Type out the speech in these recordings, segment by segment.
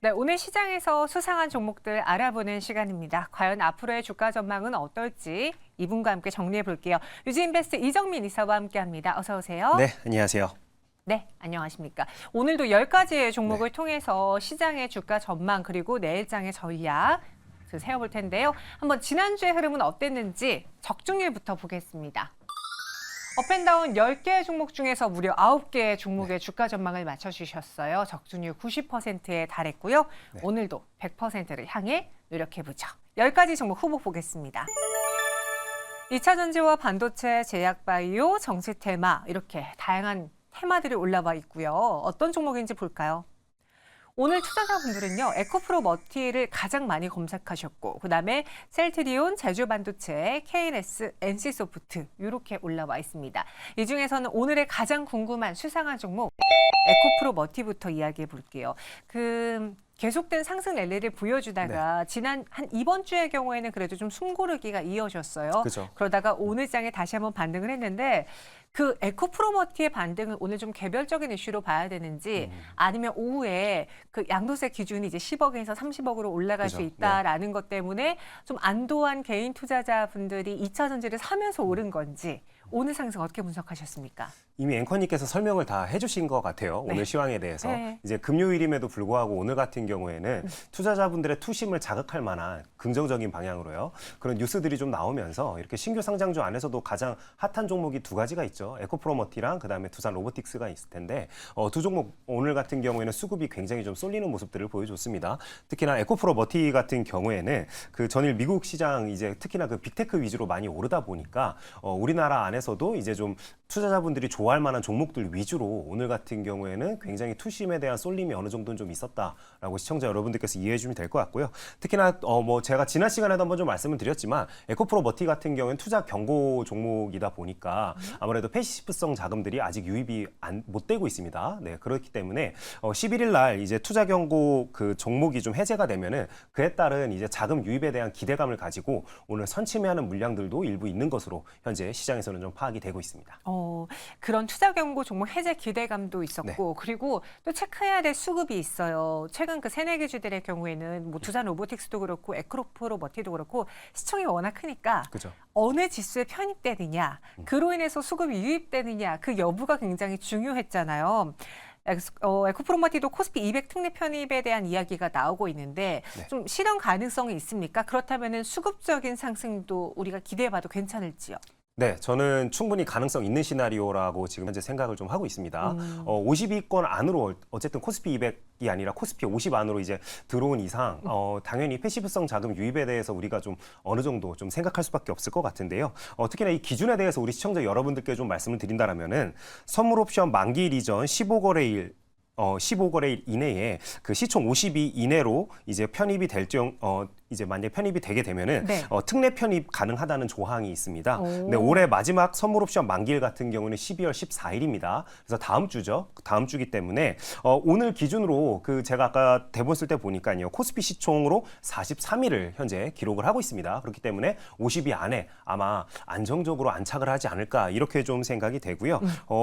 네, 오늘 시장에서 수상한 종목들 알아보는 시간입니다. 과연 앞으로의 주가 전망은 어떨지 이분과 함께 정리해 볼게요. 유지인베스트 이정민 이사와 함께합니다. 어서 오세요. 네, 안녕하세요. 네, 안녕하십니까. 오늘도 10가지의 종목을 통해서 시장의 주가 전망 그리고 내일장의 전략 세워볼 텐데요. 한번 지난주의 흐름은 어땠는지 적중률부터 보겠습니다. 업앤다운 10개의 종목 중에서 무려 9개의 종목의 주가 전망을 맞춰주셨어요. 적중률 90%에 달했고요. 오늘도 100%를 향해 노력해보죠. 10가지 종목 후보 보겠습니다. 2차 전지와 반도체, 제약바이오, 정치테마 이렇게 다양한 테마들이 올라와 있고요. 어떤 종목인지 볼까요? 오늘 투자자분들은요, 에코프로 머티를 가장 많이 검색하셨고, 그다음에 셀트리온, 제주반도체, KNS, NC소프트 이렇게 올라와 있습니다. 이 중에서는 오늘의 가장 궁금한 수상한 종목 에코프로 머티부터 이야기해 볼게요. 계속된 상승 랠리를 보여주다가 이번 주의 경우에는 그래도 좀 숨고르기가 이어졌어요. 그죠. 그러다가 오늘 장에 다시 한번 반등을 했는데 그 에코프로머티의 반등은 오늘 좀 개별적인 이슈로 봐야 되는지 아니면 오후에 그 양도세 기준이 이제 10억에서 30억으로 올라갈 그죠. 수 있다라는 것 때문에 좀 안도한 개인 투자자분들이 2차 전지를 사면서 오른 건지 오늘 상승 어떻게 분석하셨습니까? 이미 앵커님께서 설명을 다 해주신 것 같아요. 오늘 시황에 대해서. 네. 이제 금요일임에도 불구하고 오늘 같은 경우에는 투자자분들의 투심을 자극할 만한 긍정적인 방향으로요. 그런 뉴스들이 좀 나오면서 이렇게 신규 상장주 안에서도 가장 핫한 종목이 두 가지가 있죠. 에코프로머티랑 그다음에 두산 로보틱스가 있을 텐데 두 종목 오늘 같은 경우에는 수급이 굉장히 좀 쏠리는 모습들을 보여줬습니다. 특히나 에코프로머티 같은 경우에는 그 전일 미국 시장 이제 특히나 그 빅테크 위주로 많이 오르다 보니까 우리나라 안에서도 이제 좀 투자자분들이 좋아할 만한 종목들 위주로 오늘 같은 경우에는 굉장히 투심에 대한 쏠림이 어느 정도는 좀 있었다라고 시청자 여러분들께서 이해해 주시면 될 것 같고요. 특히나 제가 지난 시간에도 한번 좀 말씀을 드렸지만 에코프로머티 같은 경우에는 투자 경고 종목이다 보니까 아무래도 패시브성 자금들이 아직 유입이 못 되고 있습니다. 네, 그렇기 때문에 11일 날 이제 투자 경고 그 종목이 좀 해제가 되면은 그에 따른 이제 자금 유입에 대한 기대감을 가지고 오늘 선침해하는 물량들도 일부 있는 것으로 현재 시장에서는 좀 파악이 되고 있습니다. 그런 투자 경고 종목 해제 기대감도 있었고 그리고 또 체크해야 될 수급이 있어요. 최근 그 새내기 주들의 경우에는 뭐 두산 로보틱스도 그렇고 에코프로 머티도 그렇고 시총이 워낙 크니까 그죠. 어느 지수에 편입되느냐, 그로 인해서 수급이 유입되느냐 그 여부가 굉장히 중요했잖아요. 에코프로머티도 코스피 200 특례 편입에 대한 이야기가 나오고 있는데 좀 실현 가능성이 있습니까? 그렇다면 수급적인 상승도 우리가 기대해봐도 괜찮을지요? 네, 저는 충분히 가능성 있는 시나리오라고 지금 현재 생각을 좀 하고 있습니다. 50위권 안으로 어쨌든 코스피 200이 아니라 코스피 50 안으로 이제 들어온 이상 당연히 패시브성 자금 유입에 대해서 우리가 좀 어느 정도 좀 생각할 수밖에 없을 것 같은데요. 특히나 이 기준에 대해서 우리 시청자 여러분들께 좀 말씀을 드린다면은 선물 옵션 만기일 이전 15거래일 15거래일 이내에 그 시총 50위 이내로 이제 편입이 이제 만약에 편입이 되게 되면은 특례 편입 가능하다는 조항이 있습니다. 근데 올해 마지막 선물 옵션 만기일 같은 경우는 12월 14일입니다. 그래서 다음 주죠. 다음 주기 때문에 오늘 기준으로 그 제가 아까 대본 쓸 때 보니까요. 코스피 시총으로 43위를 현재 기록을 하고 있습니다. 그렇기 때문에 50위 안에 아마 안정적으로 안착을 하지 않을까 이렇게 좀 생각이 되고요.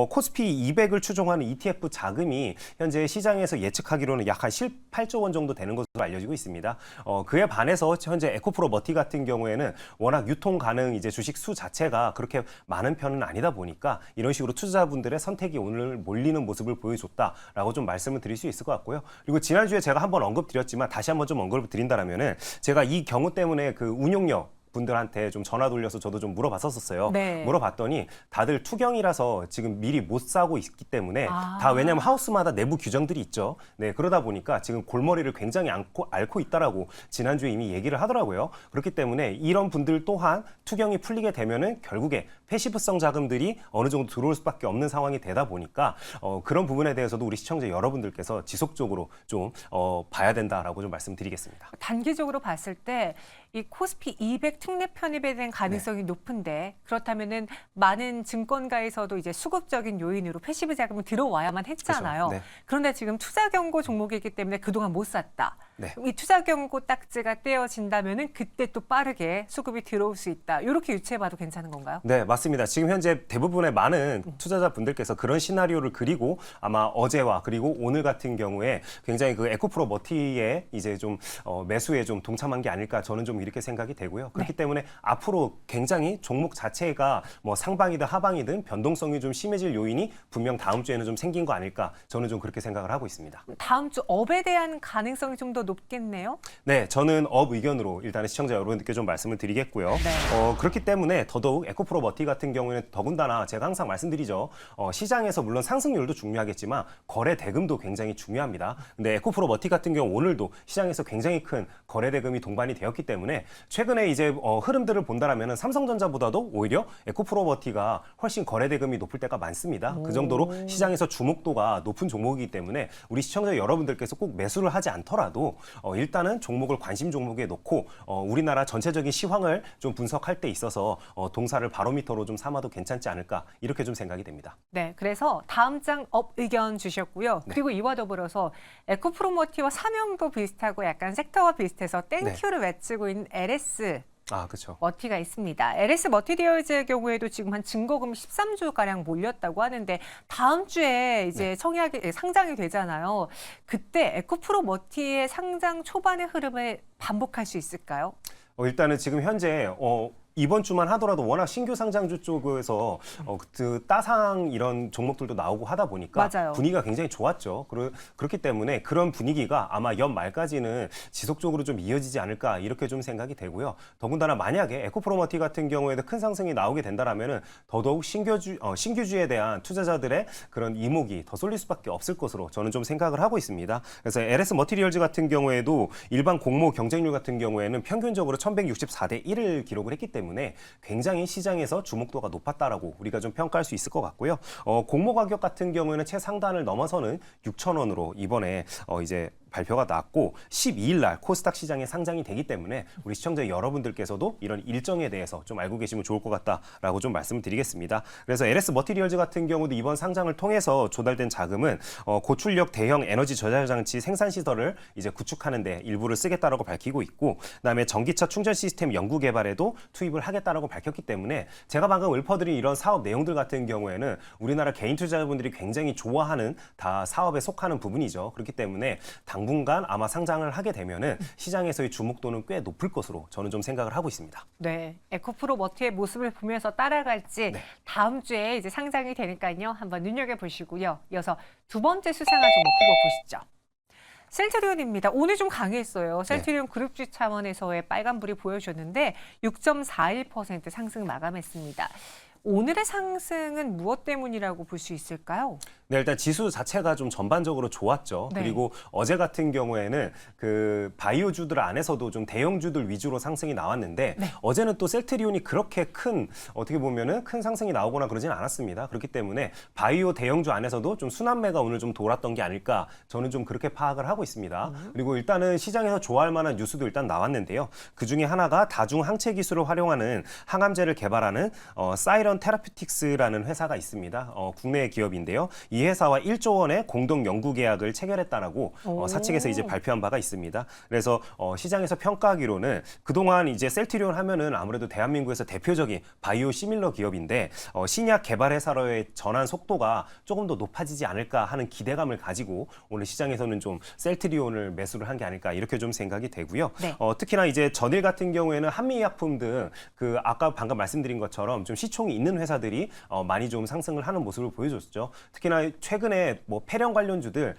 코스피 200을 추종하는 ETF 자금이 현재 시장에서 예측하기로는 약 한 8조 원 정도 되는 것으로 알려지고 있습니다. 그에 반해서 현재 에코프로머티 같은 경우에는 워낙 유통 가능 이제 주식 수 자체가 그렇게 많은 편은 아니다 보니까 이런 식으로 투자자분들의 선택이 오늘 몰리는 모습을 보여줬다라고 좀 말씀을 드릴 수 있을 것 같고요. 그리고 지난주에 제가 한번 언급드렸지만 다시 한번 좀 언급을 드린다면은 제가 이 경우 때문에 그 운용력 분들한테 좀 전화 돌려서 저도 좀 물어봤었어요. 물어봤더니 다들 투경이라서 지금 미리 못 사고 있기 때문에 다 왜냐하면 하우스마다 내부 규정들이 있죠. 네, 그러다 보니까 지금 골머리를 굉장히 앓고 있다라고 지난주에 이미 얘기를 하더라고요. 그렇기 때문에 이런 분들 또한 투경이 풀리게 되면은 결국에 패시브성 자금들이 어느 정도 들어올 수밖에 없는 상황이 되다 보니까 그런 부분에 대해서도 우리 시청자 여러분들께서 지속적으로 좀 봐야 된다라고 좀 말씀드리겠습니다. 단기적으로 봤을 때 이 코스피 200 특례 편입에 대한 가능성이 높은데 그렇다면은 많은 증권가에서도 이제 수급적인 요인으로 패시브 자금이 들어와야만 했잖아요. 그렇죠. 그런데 지금 투자 경고 종목이기 때문에 그동안 못 샀다. 네. 이 투자 경고 딱지가 떼어진다면은 그때 또 빠르게 수급이 들어올 수 있다. 이렇게 유추해봐도 괜찮은 건가요? 네, 맞습니다. 지금 현재 대부분의 많은 투자자분들께서 그런 시나리오를 그리고 아마 어제와 그리고 오늘 같은 경우에 굉장히 그 에코프로 머티에 이제 좀 매수에 좀 동참한 게 아닐까 저는 좀 이렇게 생각이 되고요. 그렇기 때문에 앞으로 굉장히 종목 자체가 뭐 상방이든 하방이든 변동성이 좀 심해질 요인이 분명 다음 주에는 좀 생긴 거 아닐까 저는 좀 그렇게 생각을 하고 있습니다. 다음 주 업에 대한 가능성이 좀 더 높겠네요. 네, 저는 업 의견으로 일단은 시청자 여러분들께 좀 말씀을 드리겠고요. 네. 그렇기 때문에 더더욱 에코프로 머티 같은 경우에는 더군다나 제가 항상 말씀드리죠. 시장에서 물론 상승률도 중요하겠지만 거래 대금도 굉장히 중요합니다. 근데 에코프로 머티 같은 경우 오늘도 시장에서 굉장히 큰 거래 대금이 동반이 되었기 때문에 최근에 이제 흐름들을 본다라면은 삼성전자보다도 오히려 에코프로 머티가 훨씬 거래 대금이 높을 때가 많습니다. 그 정도로 시장에서 주목도가 높은 종목이기 때문에 우리 시청자 여러분들께서 꼭 매수를 하지 않더라도 일단은 종목을 관심 종목에 놓고 우리나라 전체적인 시황을 좀 분석할 때 있어서 동사를 바로미터로 좀 삼아도 괜찮지 않을까 이렇게 좀 생각이 됩니다. 네, 그래서 다음 장 업 의견 주셨고요. 네. 그리고 이와 더불어서 에코프로머티와 사명도 비슷하고 약간 섹터가 비슷해서 땡큐를 외치고 있는 LS 아, 그렇죠. 머티가 있습니다. LS 머티리얼즈의 경우에도 지금 한 증거금 13조 가량 몰렸다고 하는데 다음 주에 이제 상장이 되잖아요. 그때 에코프로 머티의 상장 초반의 흐름을 반복할 수 있을까요? 일단은 지금 현재 이번 주만 하더라도 워낙 신규 상장주 쪽에서 그 따상 이런 종목들도 나오고 하다 보니까 맞아요. 분위기가 굉장히 좋았죠. 그렇기 때문에 그런 분위기가 아마 연말까지는 지속적으로 좀 이어지지 않을까 이렇게 좀 생각이 되고요. 더군다나 만약에 에코프로머티 같은 경우에도 큰 상승이 나오게 된다라면은 더더욱 신규주에 대한 투자자들의 그런 이목이 더 쏠릴 수밖에 없을 것으로 저는 좀 생각을 하고 있습니다. 그래서 LS 머티리얼즈 같은 경우에도 일반 공모 경쟁률 같은 경우에는 평균적으로 1164대 1을 기록을 했기 때문에 굉장히 시장에서 주목도가 높았다라고 우리가 좀 평가할 수 있을 것 같고요. 공모 가격 같은 경우에는 최상단을 넘어서는 6,000원으로 이번에 이제 발표가 났고 12일 날 코스닥 시장에 상장이 되기 때문에 우리 시청자 여러분들께서도 이런 일정에 대해서 좀 알고 계시면 좋을 것 같다라고 좀 말씀을 드리겠습니다. 그래서 LS 머티리얼즈 같은 경우도 이번 상장을 통해서 조달된 자금은 고출력 대형 에너지 저장 장치 생산 시설을 이제 구축하는 데 일부를 쓰겠다라고 밝히고 있고 그다음에 전기차 충전 시스템 연구 개발에도 투입을 하겠다라고 밝혔기 때문에 제가 방금 읊어드린 이런 사업 내용들 같은 경우에는 우리나라 개인 투자자분들이 굉장히 좋아하는 다 사업에 속하는 부분이죠. 그렇기 때문에 당분간 아마 상장을 하게 되면은 시장에서의 주목도는 꽤 높을 것으로 저는 좀 생각을 하고 있습니다. 네, 에코프로 머티의 모습을 보면서 따라갈지 다음 주에 이제 상장이 되니까요. 한번 눈여겨보시고요. 이어서 두 번째 수상한 종목 후보 보시죠. 셀트리온입니다. 오늘 좀 강했어요. 셀트리온 그룹주 차원에서의 빨간불이 보여줬는데 6.41% 상승 마감했습니다. 오늘의 상승은 무엇 때문이라고 볼 수 있을까요? 네, 일단 지수 자체가 좀 전반적으로 좋았죠. 네. 그리고 어제 같은 경우에는 그 바이오주들 안에서도 좀 대형주들 위주로 상승이 나왔는데 어제는 또 셀트리온이 그렇게 어떻게 보면은 큰 상승이 나오거나 그러지는 않았습니다. 그렇기 때문에 바이오 대형주 안에서도 좀 순환매가 오늘 좀 돌았던 게 아닐까 저는 좀 그렇게 파악을 하고 있습니다. 그리고 일단은 시장에서 좋아할 만한 뉴스도 일단 나왔는데요. 그 중에 하나가 다중 항체 기술을 활용하는 항암제를 개발하는 사이런 테라퓨틱스라는 회사가 있습니다. 국내 기업인데요. 이 회사와 1조 원의 공동 연구 계약을 체결했다라고 사측에서 이제 발표한 바가 있습니다. 그래서 시장에서 평가하기로는 그동안 이제 셀트리온 하면은 아무래도 대한민국에서 대표적인 바이오 시밀러 기업인데 신약 개발 회사로의 전환 속도가 조금 더 높아지지 않을까 하는 기대감을 가지고 오늘 시장에서는 좀 셀트리온을 매수를 한 게 아닐까 이렇게 좀 생각이 되고요. 네. 특히나 이제 전일 같은 경우에는 한미약품 등 그 아까 방금 말씀드린 것처럼 좀 시총이 있는 회사들이 많이 좀 상승을 하는 모습을 보여줬죠. 특히나 최근에 뭐 폐렴 관련주들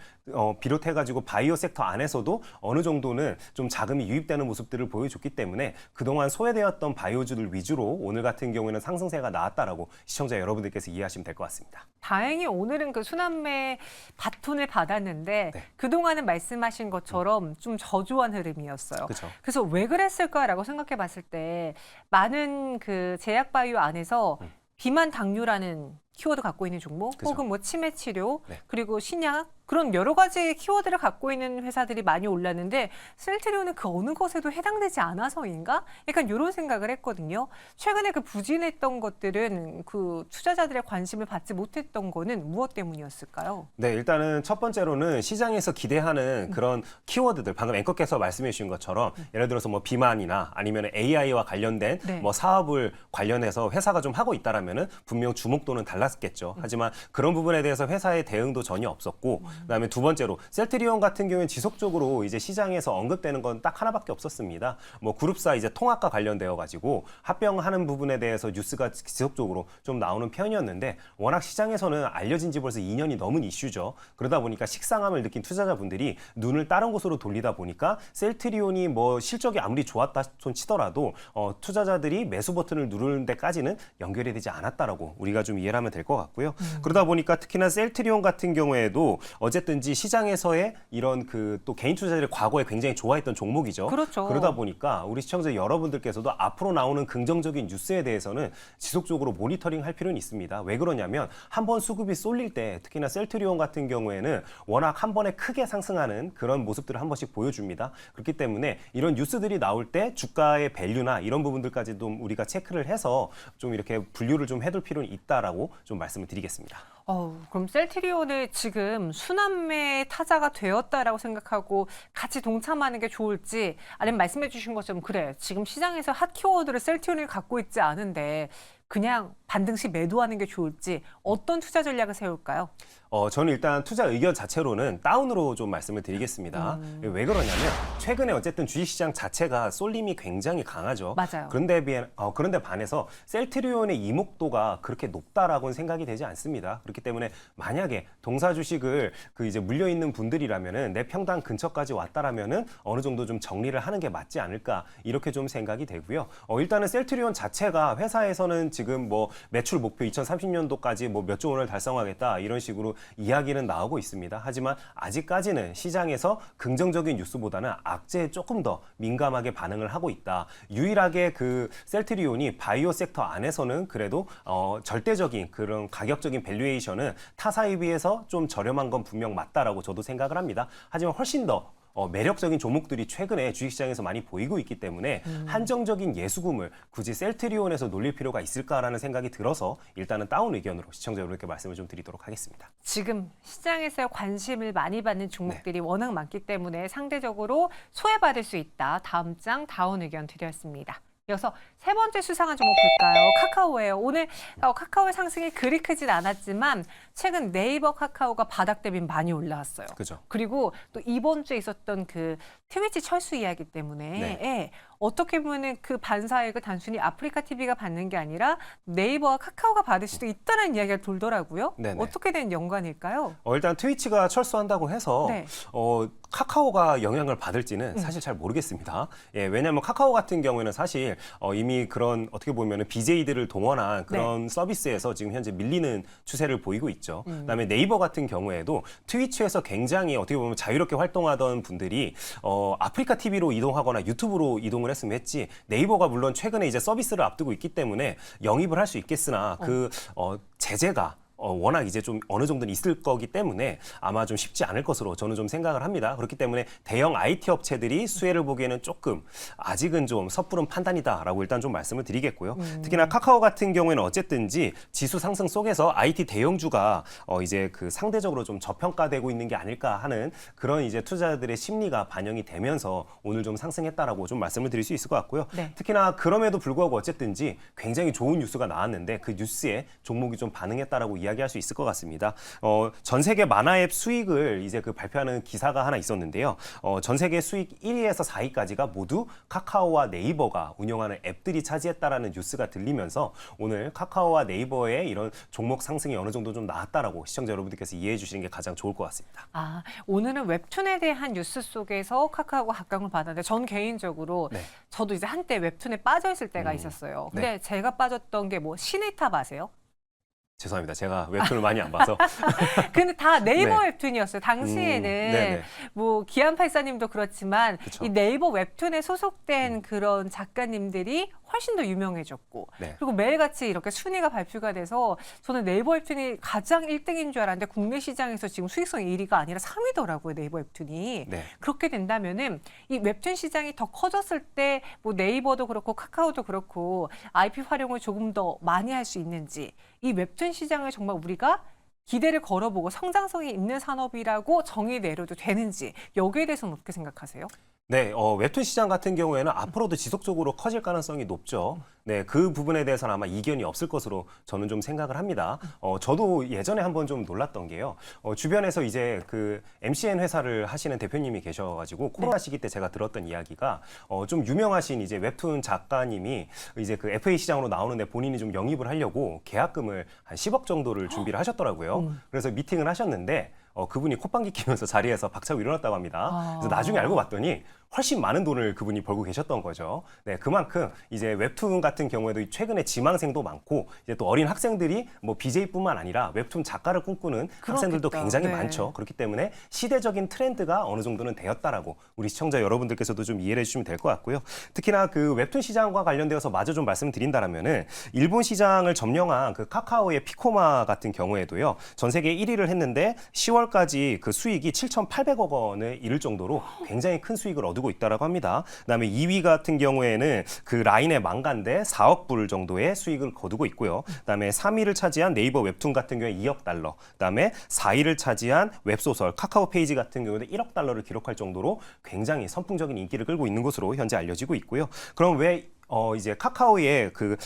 비롯해가지고 바이오 섹터 안에서도 어느 정도는 좀 자금이 유입되는 모습들을 보여줬기 때문에 그동안 소외되었던 바이오주들 위주로 오늘 같은 경우에는 상승세가 나왔다라고 시청자 여러분들께서 이해하시면 될 것 같습니다. 다행히 오늘은 그 순환매 바톤을 받았는데 그동안은 말씀하신 것처럼 좀 저조한 흐름이었어요. 그렇죠. 그래서 왜 그랬을까라고 생각해 봤을 때 많은 그 제약 바이오 안에서 비만 당류라는 키워드 갖고 있는 종목, 그죠. 혹은 뭐 치매 치료, 네. 그리고 신약, 그런 여러 가지 키워드를 갖고 있는 회사들이 많이 올랐는데 셀트리온은 그 어느 것에도 해당되지 않아서인가? 약간 이런 생각을 했거든요. 최근에 그 부진했던 것들은 그 투자자들의 관심을 받지 못했던 거는 무엇 때문이었을까요? 네, 일단은 첫 번째로는 시장에서 기대하는 그런 키워드들, 방금 앵커께서 말씀해 주신 것처럼 예를 들어서 뭐 비만이나 아니면 AI와 관련된 네. 뭐 사업을 관련해서 회사가 좀 하고 있다라면은 분명 주목도는 달랐겠죠. 하지만 그런 부분에 대해서 회사의 대응도 전혀 없었고, 그다음에 두 번째로 셀트리온 같은 경우는 지속적으로 이제 시장에서 언급되는 건 딱 하나밖에 없었습니다. 뭐 그룹사 이제 통합과 관련되어 가지고 합병하는 부분에 대해서 뉴스가 지속적으로 좀 나오는 편이었는데, 워낙 시장에서는 알려진 지 벌써 2년이 넘은 이슈죠. 그러다 보니까 식상함을 느낀 투자자분들이 눈을 다른 곳으로 돌리다 보니까 셀트리온이 뭐 실적이 아무리 좋았다 손 치더라도 투자자들이 매수 버튼을 누르는 데까지는 연결이 되지 않았다라고 우리가 좀 이해를 하면 될 것 같고요. 그러다 보니까 특히나 셀트리온 같은 경우에도 어쨌든지 시장에서의 이런 그 또 개인 투자자들이 과거에 굉장히 좋아했던 종목이죠. 그렇죠. 그러다 보니까 우리 시청자 여러분들께서도 앞으로 나오는 긍정적인 뉴스에 대해서는 지속적으로 모니터링 할 필요는 있습니다. 왜 그러냐면 한번 수급이 쏠릴 때, 특히나 셀트리온 같은 경우에는 워낙 한 번에 크게 상승하는 그런 모습들을 한 번씩 보여줍니다. 그렇기 때문에 이런 뉴스들이 나올 때 주가의 밸류나 이런 부분들까지도 우리가 체크를 해서 좀 이렇게 분류를 좀 해둘 필요는 있다라고 좀 말씀을 드리겠습니다. 그럼 셀트리온을 지금 순환매 타자가 되었다라고 생각하고 같이 동참하는 게 좋을지, 아니면 말씀해 주신 것처럼 그래, 지금 시장에서 핫 키워드를 셀트리온이 갖고 있지 않은데 그냥 반등시 매도하는 게 좋을지, 어떤 투자 전략을 세울까요? 저는 일단 투자 의견 자체로는 다운으로 좀 말씀을 드리겠습니다. 왜 그러냐면 최근에 어쨌든 주식시장 자체가 쏠림이 굉장히 강하죠. 맞아요. 그런데 반해서 셀트리온의 이목도가 그렇게 높다라고는 생각이 되지 않습니다. 그렇기 때문에 만약에 동사 주식을 그 이제 물려 있는 분들이라면은 내 평당 근처까지 왔다라면은 어느 정도 좀 정리를 하는 게 맞지 않을까, 이렇게 좀 생각이 되고요. 일단은 셀트리온 자체가 회사에서는 지금 뭐 매출 목표 2030년도까지 뭐 몇 조 원을 달성하겠다 이런 식으로 이야기는 나오고 있습니다. 하지만 아직까지는 시장에서 긍정적인 뉴스보다는 악재에 조금 더 민감하게 반응을 하고 있다. 유일하게 그 셀트리온이 바이오 섹터 안에서는 그래도 절대적인 그런 가격적인 밸류에이션은 타사에 비해서 좀 저렴한 건 분명 맞다라고 저도 생각을 합니다. 하지만 훨씬 더 매력적인 종목들이 최근에 주식시장에서 많이 보이고 있기 때문에 한정적인 예수금을 굳이 셀트리온에서 놀릴 필요가 있을까라는 생각이 들어서 일단은 다운 의견으로 시청자 여러분께 말씀을 좀 드리도록 하겠습니다. 지금 시장에서 관심을 많이 받는 종목들이 워낙 많기 때문에 상대적으로 소외받을 수 있다. 다음 장 다운 의견 드렸습니다. 이어서 세 번째 수상한 종목 볼까요? 카카오예요. 오늘 카카오의 상승이 그리 크진 않았지만 최근 네이버 카카오가 바닥 대비 많이 올라왔어요. 그죠. 그리고 또 이번 주에 있었던 그 트위치 철수 이야기 때문에 네. 어떻게 보면은 그 반사이익을 단순히 아프리카 TV가 받는 게 아니라 네이버와 카카오가 받을 수도 있다는 이야기가 돌더라고요. 네네. 어떻게 된 연관일까요? 일단 트위치가 철수한다고 해서 네. 카카오가 영향을 받을지는 사실 잘 모르겠습니다. 왜냐하면 카카오 같은 경우에는 사실 이미 그런 어떻게 보면 BJ들을 동원한 그런 서비스에서 지금 현재 밀리는 추세를 보이고 있죠. 그다음에 네이버 같은 경우에도 트위치에서 굉장히 어떻게 보면 자유롭게 활동하던 분들이 아프리카 TV로 이동하거나 유튜브로 이동을 했으면 했지, 네이버가 물론 최근에 이제 서비스를 앞두고 있기 때문에 영입을 할 수 있겠으나 그 제재가 워낙 이제 좀 어느 정도는 있을 거기 때문에 아마 좀 쉽지 않을 것으로 저는 좀 생각을 합니다. 그렇기 때문에 대형 IT 업체들이 수혜를 보기에는 조금 아직은 좀 섣부른 판단이다라고 일단 좀 말씀을 드리겠고요. 특히나 카카오 같은 경우에는 어쨌든지 지수 상승 속에서 IT 대형주가 이제 그 상대적으로 좀 저평가되고 있는 게 아닐까 하는 그런 이제 투자자들의 심리가 반영이 되면서 오늘 좀 상승했다라고 좀 말씀을 드릴 수 있을 것 같고요. 네. 특히나 그럼에도 불구하고 어쨌든지 굉장히 좋은 뉴스가 나왔는데 그 뉴스에 종목이 좀 반응했다라고 이야기할 수 있을 것 같습니다. 전 세계 만화앱 수익을 이제 그 발표하는 기사가 하나 있었는데요. 전 세계 수익 1위에서 4위까지가 모두 카카오와 네이버가 운영하는 앱들이 차지했다라는 뉴스가 들리면서 오늘 카카오와 네이버의 이런 종목 상승이 어느 정도 좀 나왔다라고 시청자 여러분들께서 이해해 주시는 게 가장 좋을 것 같습니다. 오늘은 웹툰에 대한 뉴스 속에서 카카오가 각광을 받았는데 전 개인적으로 저도 이제 한때 웹툰에 빠져 있을 때가 있었어요. 근데 제가 빠졌던 게 뭐 시네탑 아세요? 죄송합니다. 제가 웹툰을 많이 안 봐서. 근데 다 네이버 네. 웹툰이었어요. 당시에는 네네. 뭐 기안팔사님도 그렇지만 그쵸. 이 네이버 웹툰에 소속된 그런 작가님들이 훨씬 더 유명해졌고 네. 그리고 매일같이 이렇게 순위가 발표가 돼서 저는 네이버 웹툰이 가장 1등인 줄 알았는데 국내 시장에서 지금 수익성 1위가 아니라 3위더라고요. 네이버 웹툰이. 네. 그렇게 된다면은 이 웹툰 시장이 더 커졌을 때 뭐 네이버도 그렇고 카카오도 그렇고 IP 활용을 조금 더 많이 할 수 있는지 이 웹툰 시장을 정말 우리가 기대를 걸어보고 성장성이 있는 산업이라고 정의 내려도 되는지 여기에 대해서는 어떻게 생각하세요? 네, 웹툰 시장 같은 경우에는 앞으로도 지속적으로 커질 가능성이 높죠. 네, 그 부분에 대해서는 아마 이견이 없을 것으로 저는 좀 생각을 합니다. 저도 예전에 한번 좀 놀랐던 게요. 주변에서 이제 그 MCN 회사를 하시는 대표님이 계셔가지고 코로나 시기 때 제가 들었던 이야기가 좀 유명하신 이제 웹툰 작가님이 이제 그 FA 시장으로 나오는데 본인이 좀 영입을 하려고 계약금을 한 10억 정도를 준비를 하셨더라고요. 그래서 미팅을 하셨는데 그분이 콧방귀 끼면서 자리에서 박차고 일어났다고 합니다. 그래서 나중에 알고 봤더니 훨씬 많은 돈을 그분이 벌고 계셨던 거죠. 네, 그만큼 이제 웹툰 같은 경우에도 최근에 지망생도 많고 이제 또 어린 학생들이 뭐 BJ뿐만 아니라 웹툰 작가를 꿈꾸는 학생들도 그렇겠다. 굉장히 네. 많죠. 그렇기 때문에 시대적인 트렌드가 어느 정도는 되었다라고 우리 시청자 여러분들께서도 좀 이해를 해주시면 될 것 같고요. 특히나 그 웹툰 시장과 관련되어서 마저 좀 말씀드린다라면은 일본 시장을 점령한 그 카카오의 피코마 같은 경우에도요. 전 세계 1위를 했는데 10월까지 그 수익이 7,800억 원에 이를 정도로 굉장히 큰 수익을 얻고 있다라고 합니다. 그다음에 2위 같은 경우에는 그 라인의 망가인데 4억 불 정도의 수익을 거두고 있고요. 그다음에 3위를 차지한 네이버 웹툰 같은 경우에 2억 달러. 그다음에 4위를 차지한 웹소설 카카오 페이지 같은 경우에도 1억 달러를 기록할 정도로 굉장히 선풍적인 인기를 끌고 있는 것으로 현재 알려지고 있고요. 그럼 왜 이제 카카오의 그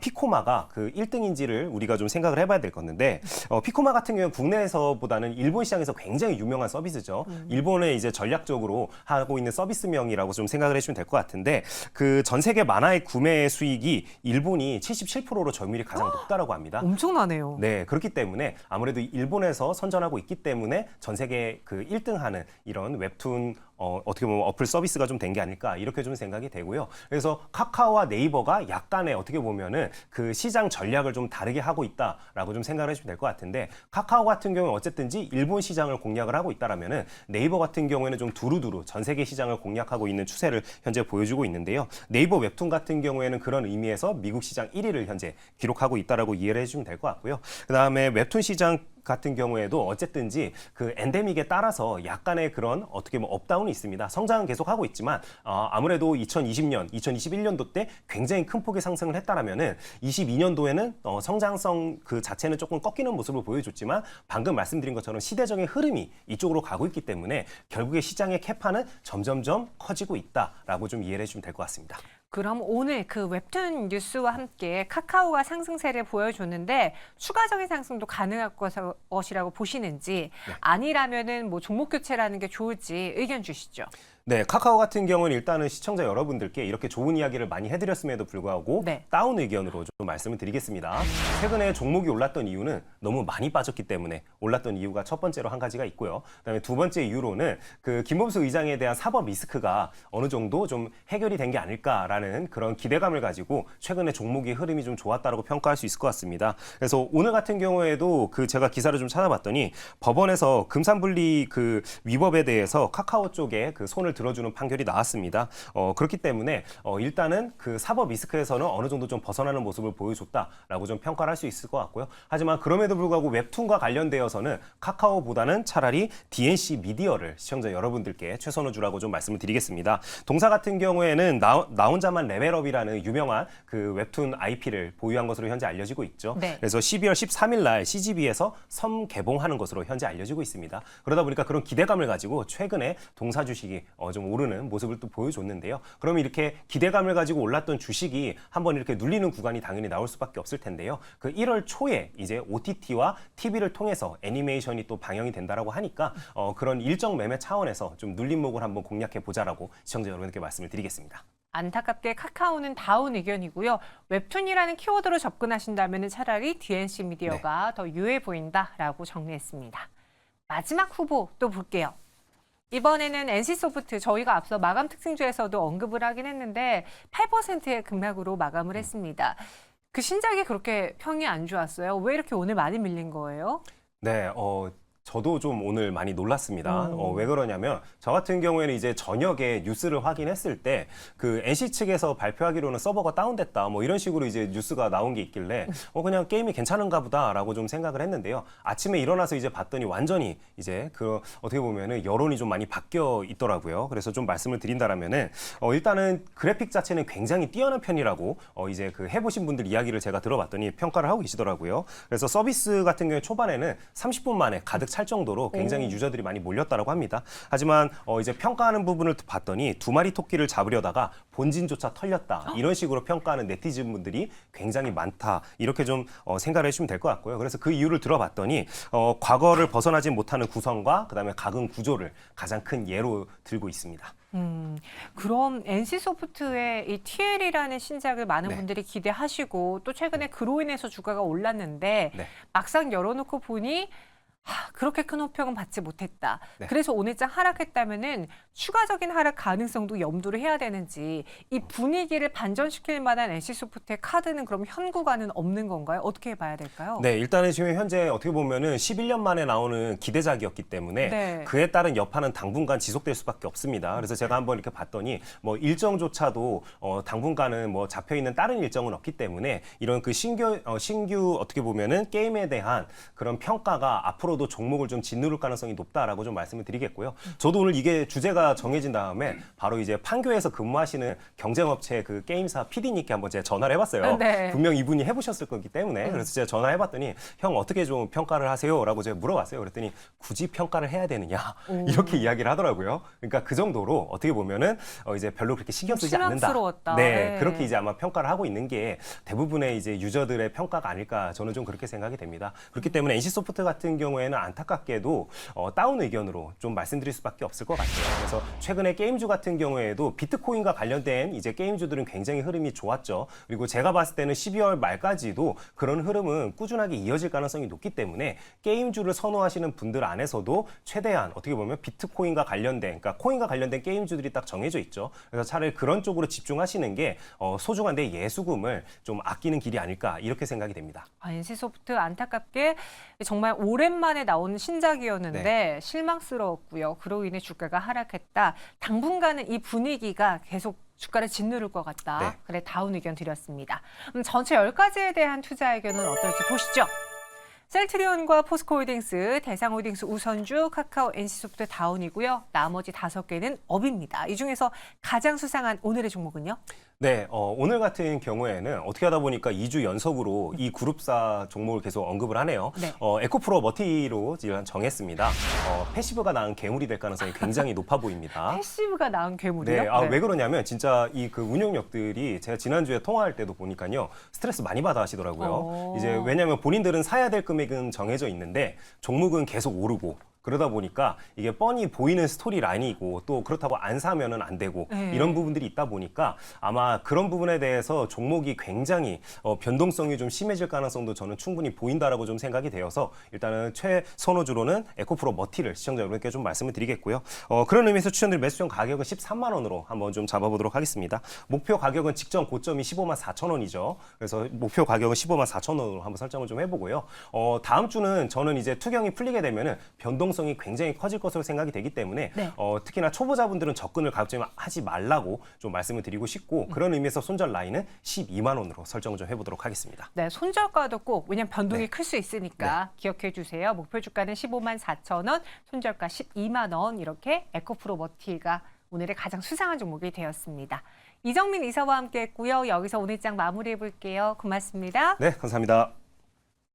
피코마가 그 1등인지를 우리가 좀 생각을 해봐야 될 건데, 피코마 같은 경우는 국내에서보다는 일본 시장에서 굉장히 유명한 서비스죠. 일본에 이제 전략적으로 하고 있는 서비스명이라고 좀 생각을 해주시면 될 것 같은데, 그 전 세계 만화의 구매 수익이 일본이 77%로 점유율이 가장 높다라고 합니다. 엄청나네요. 네, 그렇기 때문에 아무래도 일본에서 선전하고 있기 때문에 전 세계 그 1등하는 이런 웹툰 어떻게 보면 어플 서비스가 좀 된 게 아닐까 이렇게 좀 생각이 되고요. 그래서 카카오와 네이버가 약간의 어떻게 보면은 그 시장 전략을 좀 다르게 하고 있다라고 좀 생각을 해주시면 될 것 같은데 카카오 같은 경우는 어쨌든지 일본 시장을 공략을 하고 있다라면은 네이버 같은 경우에는 좀 두루두루 전 세계 시장을 공략하고 있는 추세를 현재 보여주고 있는데요. 네이버 웹툰 같은 경우에는 그런 의미에서 미국 시장 1위를 현재 기록하고 있다라고 이해를 해주시면 될 것 같고요. 그다음에 웹툰 시장 같은 경우에도 어쨌든지 그 엔데믹에 따라서 약간의 그런 어떻게 보면 업다운이 있습니다. 성장은 계속하고 있지만 아무래도 2020년, 2021년도 때 굉장히 큰 폭의 상승을 했다라면은 22년도에는 성장성 그 자체는 조금 꺾이는 모습을 보여줬지만 방금 말씀드린 것처럼 시대적인 흐름이 이쪽으로 가고 있기 때문에 결국에 시장의 캐파는 점점점 커지고 있다라고 좀 이해를 해주시면 될 것 같습니다. 그럼 오늘 그 웹툰 뉴스와 함께 카카오가 상승세를 보여줬는데 추가적인 상승도 가능할 것이라고 보시는지 아니라면은 뭐 종목 교체라는 게 좋을지 의견 주시죠. 네, 카카오 같은 경우는 일단은 시청자 여러분들께 이렇게 좋은 이야기를 많이 해드렸음에도 불구하고 네. 다운 의견으로 좀 말씀을 드리겠습니다. 최근에 종목이 올랐던 이유는 너무 많이 빠졌기 때문에 올랐던 이유가 첫 번째로 한 가지가 있고요. 그다음에 두 번째 이유로는 그 김범수 의장에 대한 사법 리스크가 어느 정도 좀 해결이 된 게 아닐까라는 그런 기대감을 가지고 최근에 종목의 흐름이 좀 좋았다라고 평가할 수 있을 것 같습니다. 그래서 오늘 같은 경우에도 그 제가 기사를 좀 찾아봤더니 법원에서 금산분리 그 위법에 대해서 카카오 쪽에 그 손을 들어주는 판결이 나왔습니다. 그렇기 때문에 일단은 그 사법 리스크에서는 어느 정도 좀 벗어나는 모습을 보여줬다라고 좀 평가를 할 수 있을 것 같고요. 하지만 그럼에도 불구하고 웹툰과 관련되어서는 카카오보다는 차라리 DNC 미디어를 시청자 여러분들께 최선을 주라고 좀 말씀을 드리겠습니다. 동사 같은 경우에는 나 혼자만 레벨업이라는 유명한 그 웹툰 IP를 보유한 것으로 현재 알려지고 있죠. 네. 그래서 12월 13일 날 CGV에서 선개봉하는 것으로 현재 알려지고 있습니다. 그러다 보니까 그런 기대감을 가지고 최근에 동사 주식이 좀 오르는 모습을 또 보여줬는데요. 그러면 이렇게 기대감을 가지고 올랐던 주식이 한번 이렇게 눌리는 구간이 당연히 나올 수밖에 없을 텐데요. 그 1월 초에 이제 OTT와 TV를 통해서 애니메이션이 또 방영이 된다라고 하니까 그런 일정 매매 차원에서 좀 눌림목을 한번 공략해 보자라고 시청자 여러분께 말씀을 드리겠습니다. 안타깝게 카카오는 다운 의견이고요. 웹툰이라는 키워드로 접근하신다면 차라리 DNC 미디어가 더 유해 보인다라고 정리했습니다. 마지막 후보 또 볼게요. 이번에는 NC소프트, 저희가 앞서 마감 특징주에서도 언급을 하긴 했는데 8%의 급락으로 마감을 했습니다. 그 신작이 그렇게 평이 안 좋았어요. 왜 이렇게 오늘 많이 밀린 거예요? 네, 저도 좀 오늘 많이 놀랐습니다. 오. 왜 그러냐면 저 같은 경우에는 이제 저녁에 뉴스를 확인했을 때 그 NC 측에서 발표하기로는 서버가 다운됐다 뭐 이런 식으로 이제 뉴스가 나온 게 있길래 그냥 게임이 괜찮은가 보다라고 좀 생각을 했는데요. 아침에 일어나서 이제 봤더니 완전히 이제 그 어떻게 보면은 여론이 좀 많이 바뀌어 있더라고요. 그래서 좀 말씀을 드린다라면은 일단은 그래픽 자체는 굉장히 뛰어난 편이라고 이제 그 해보신 분들 이야기를 제가 들어봤더니 평가를 하고 계시더라고요. 그래서 서비스 같은 경우에 초반에는 30분 만에 가득 찰 정도로 굉장히 유저들이 많이 몰렸다라고 합니다. 하지만 이제 평가하는 부분을 봤더니 두 마리 토끼를 잡으려다가 본진조차 털렸다. 이런 식으로 평가하는 네티즌 분들이 굉장히 많다. 이렇게 좀 생각을 해주시면 될 것 같고요. 그래서 그 이유를 들어봤더니 과거를 벗어나지 못하는 구성과 그다음에 각은 구조를 가장 큰 예로 들고 있습니다. 그럼 NC소프트의 이 TL이라는 신작을 많은 네. 분들이 기대하시고 또 최근에 그로 인해서 주가가 올랐는데 네. 막상 열어놓고 보니 그렇게 큰 호평은 받지 못했다. 네. 그래서 오늘장 하락했다면은 추가적인 하락 가능성도 염두를 해야 되는지 이 분위기를 반전시킬 만한 NC소프트의 카드는 그럼 현구가는 없는 건가요? 어떻게 봐야 될까요? 네, 일단은 지금 현재 어떻게 보면은 11년 만에 나오는 기대작이었기 때문에 네. 그에 따른 여파는 당분간 지속될 수밖에 없습니다. 그래서 제가 한번 이렇게 봤더니 뭐 일정조차도 당분간은 뭐 잡혀 있는 다른 일정은 없기 때문에 이런 그 신규 어떻게 보면은 게임에 대한 그런 평가가 앞으로도 종목을 좀 짓누를 가능성이 높다라고 좀 말씀을 드리겠고요. 저도 오늘 이게 주제가 정해진 다음에 바로 이제 판교에서 근무하시는 경쟁업체 그 게임사 PD님께 한번 제가 전화를 해봤어요. 네. 분명 이분이 해보셨을 거기 때문에 그래서 제가 전화해봤더니 형 어떻게 좀 평가를 하세요라고 제가 물어봤어요. 그랬더니 굳이 평가를 해야 되느냐 이렇게 이야기를 하더라고요. 그러니까 그 정도로 어떻게 보면은 이제 별로 그렇게 신경 쓰지 않는다. 실망스러웠다. 네, 네. 그렇게 이제 아마 평가를 하고 있는 게 대부분의 이제 유저들의 평가가 아닐까 저는 좀 그렇게 생각이 됩니다. 그렇기 때문에 NC소프트 같은 경우에는 안타깝게도 다운 의견으로 좀 말씀드릴 수밖에 없을 것 같아요. 그래서 최근에 게임주 같은 경우에도 비트코인과 관련된 이제 게임주들은 굉장히 흐름이 좋았죠. 그리고 제가 봤을 때는 12월 말까지도 그런 흐름은 꾸준하게 이어질 가능성이 높기 때문에 게임주를 선호하시는 분들 안에서도 최대한 어떻게 보면 비트코인과 관련된, 그러니까 코인과 관련된 게임주들이 딱 정해져 있죠. 그래서 차라리 그런 쪽으로 집중하시는 게 소중한 내 예수금을 좀 아끼는 길이 아닐까 이렇게 생각이 됩니다. NC소프트 안타깝게 정말 오랜만에 나온 신작이었는데 네. 실망스러웠고요. 그로 인해 주가가 하락했다. 당분간은 이 분위기가 계속 주가를 짓누를 것 같다. 네. 그래 다운 의견 드렸습니다. 전체 10가지에 대한 투자 의견은 어떨지 보시죠. 셀트리온과 포스코홀딩스, 대상홀딩스 우선주, 카카오, NC소프트 다운이고요. 나머지 5개는 업입니다. 이 중에서 가장 수상한 오늘의 종목은요? 네, 오늘 같은 경우에는 어떻게 하다 보니까 2주 연속으로 이 그룹사 종목을 계속 언급을 하네요. 네. 에코프로 머티로 일단 정했습니다. 패시브가 낳은 괴물이 될 가능성이 굉장히 높아 보입니다. 패시브가 나온 괴물이요? 네, 왜 그러냐면 진짜 이 그 운영력들이 제가 지난주에 통화할 때도 보니까요. 스트레스 많이 받아 하시더라고요. 이제 왜냐면 본인들은 사야 될 금액은 정해져 있는데 종목은 계속 오르고 그러다 보니까 이게 뻔히 보이는 스토리 라인이고 또 그렇다고 안 사면은 안 되고 네. 이런 부분들이 있다 보니까 아마 그런 부분에 대해서 종목이 굉장히 변동성이 좀 심해질 가능성도 저는 충분히 보인다라고 좀 생각이 되어서 일단은 최선호주로는 에코프로 머티를 시청자 여러분께 좀 말씀을 드리겠고요. 그런 의미에서 추천드릴 매수점 가격은 13만 원으로 한번 좀 잡아보도록 하겠습니다. 목표 가격은 직전 고점이 15만 4천 원이죠. 그래서 목표 가격은 15만 4천 원으로 한번 설정을 좀 해보고요. 다음 주는 저는 이제 투경이 풀리게 되면은 변동성이 굉장히 커질 것으로 생각이 되기 때문에 네. 특히나 초보자분들은 접근을 가급적이면 하지 말라고 좀 말씀을 드리고 싶고 그런 의미에서 손절 라인은 12만 원으로 설정을 좀 해보도록 하겠습니다. 네, 손절가도 꼭 왜냐면 변동이 네. 클 수 있으니까 기억해 주세요. 목표 주가는 15만 4천 원, 손절가 12만 원 이렇게 에코프로 머티가 오늘의 가장 수상한 종목이 되었습니다. 이정민 이사와 함께했고요. 여기서 오늘 장 마무리해 볼게요. 고맙습니다. 네, 감사합니다.